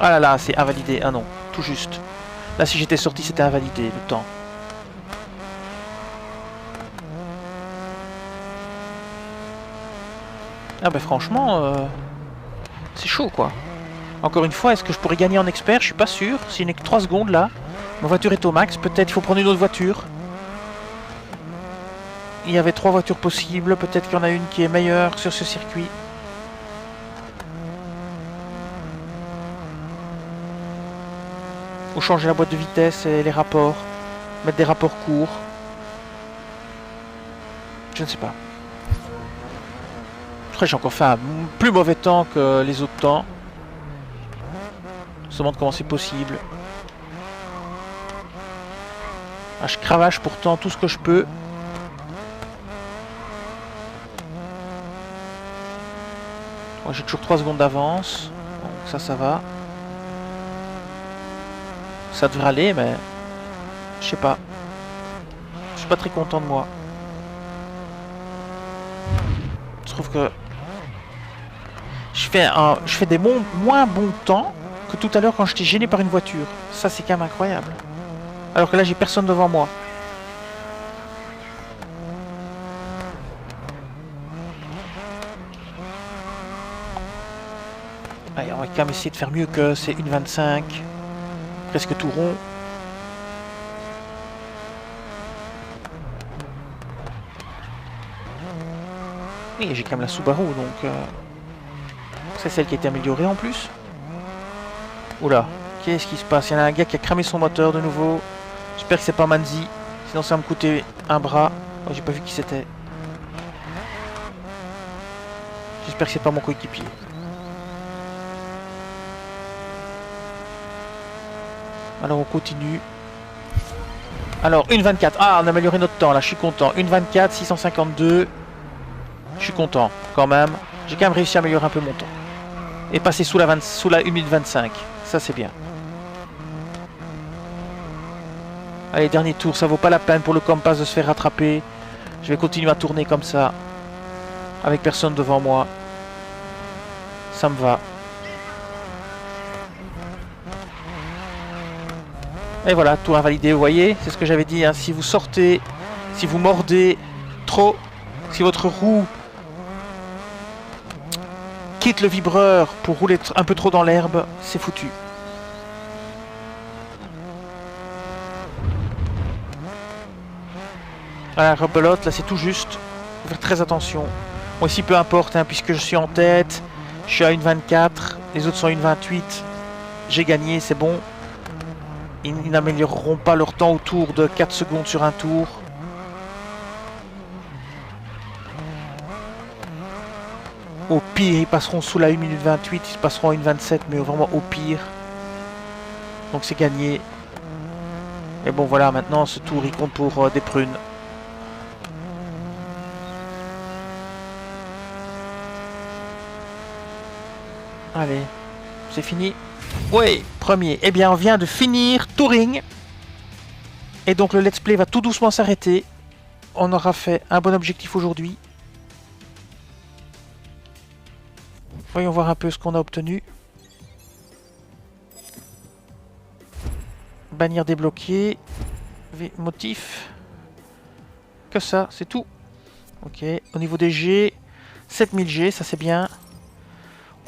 Ah là là, c'est invalidé. Ah non, tout juste. Là, si j'étais sorti, c'était invalidé, le temps. Ah bah franchement, c'est chaud, quoi. Encore une fois, est-ce que je pourrais gagner en expert? Je suis pas sûr. S'il n'est que 3 secondes là. Ma voiture est au max. Peut-être il faut prendre une autre voiture. Il y avait 3 voitures possibles. Peut-être qu'il y en a une qui est meilleure sur ce circuit. Ou changer la boîte de vitesse et les rapports. Mettre des rapports courts. Je ne sais pas. Après, j'ai encore fait un plus mauvais temps que les autres temps. Je me demande comment c'est possible. Ah, je cravache pourtant tout ce que je peux. Bon, j'ai toujours 3 secondes d'avance. Donc ça va. Ça devrait aller, mais je sais pas. Je suis pas très content de moi. Je trouve que je fais des moins bons temps que tout à l'heure quand j'étais gêné par une voiture. Ça c'est quand même incroyable. Alors que là j'ai personne devant moi. Allez, on va quand même essayer de faire mieux que c'est 1,25. Presque tout rond. Oui, j'ai quand même la Subaru, donc c'est celle qui a été améliorée en plus. Oula, qu'est-ce qui se passe? Il y en a un gars qui a cramé son moteur de nouveau. J'espère que c'est pas Manzi, sinon ça va me coûter un bras. Oh, j'ai pas vu qui c'était. J'espère que c'est pas mon coéquipier. Alors on continue. Alors 1,24. Ah, on a amélioré notre temps là, je suis content. 1,24, 652. Je suis content quand même. J'ai quand même réussi à améliorer un peu mon temps. Et passer sous la 1,25. Ça c'est bien. Allez, dernier tour, ça vaut pas la peine pour le Compass de se faire rattraper. Je vais continuer à tourner comme ça. Avec personne devant moi. Ça me va. Et voilà, tour invalidé, vous voyez, c'est ce que j'avais dit, hein. Si vous sortez, si vous mordez trop, si votre roue quitte le vibreur pour rouler un peu trop dans l'herbe, c'est foutu. Voilà, rebelote, là c'est tout juste. Faut faire très attention. Bon, ici peu importe, hein, puisque je suis en tête. Je suis à 1,24. Les autres sont à 1,28. J'ai gagné, c'est bon. Ils n'amélioreront pas leur temps autour de 4 secondes sur un tour. Au pire, ils passeront sous la 1 minute 28. Ils passeront à 1,27, mais vraiment au pire. Donc c'est gagné. Mais bon, voilà, maintenant ce tour il compte pour des prunes. Allez, c'est fini. Ouais, premier. Eh bien, on vient de finir Touring. Et donc le let's play va tout doucement s'arrêter. On aura fait un bon objectif aujourd'hui. Voyons voir un peu ce qu'on a obtenu. Bannière débloquée. Motif. Que ça, c'est tout. Ok, au niveau des G, 7000 G, ça c'est bien.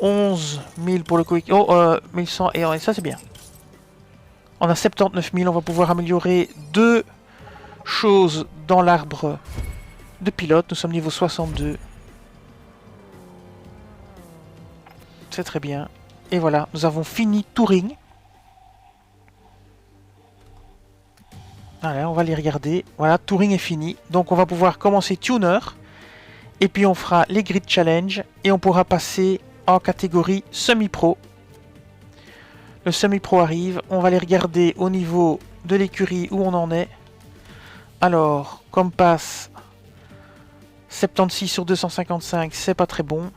11 000 pour le coéquipier. Oh, 1100, et ça c'est bien. On a 79 000, on va pouvoir améliorer 2 choses dans l'arbre de pilote. Nous sommes niveau 62. C'est très bien. Et voilà, nous avons fini Touring. Allez, on va les regarder. Voilà, Touring est fini. Donc on va pouvoir commencer Tuner. Et puis on fera les Grid Challenge. Et on pourra passer en catégorie Semi-Pro. Le Semi-Pro arrive. On va les regarder au niveau de l'écurie où on en est. Alors, Compass 76 sur 255, c'est pas très bon.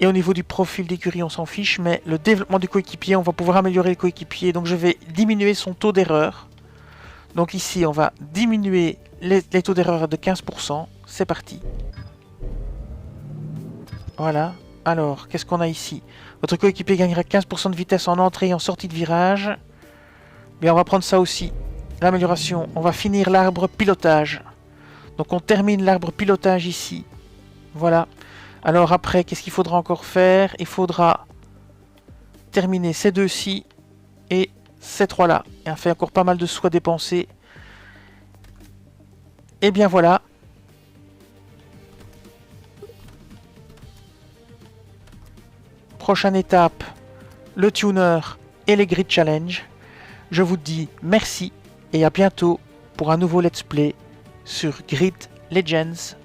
Et au niveau du profil d'écurie, on s'en fiche. Mais le développement du coéquipier, on va pouvoir améliorer le coéquipier. Donc je vais diminuer son taux d'erreur. Donc ici, on va diminuer les taux d'erreur de 15%. C'est parti. Voilà. Alors, qu'est-ce qu'on a ici? Votre coéquipier gagnera 15% de vitesse en entrée et en sortie de virage. Bien, on va prendre ça aussi. L'amélioration. On va finir l'arbre pilotage. Donc on termine l'arbre pilotage ici. Voilà. Alors après, qu'est-ce qu'il faudra encore faire? Il faudra terminer ces deux-ci et ces trois-là. Et on fait encore pas mal de sous à dépenser. Et bien voilà. Prochaine étape, le tuner et les grid challenge. Je vous dis merci et à bientôt pour un nouveau let's play sur Grid Legends.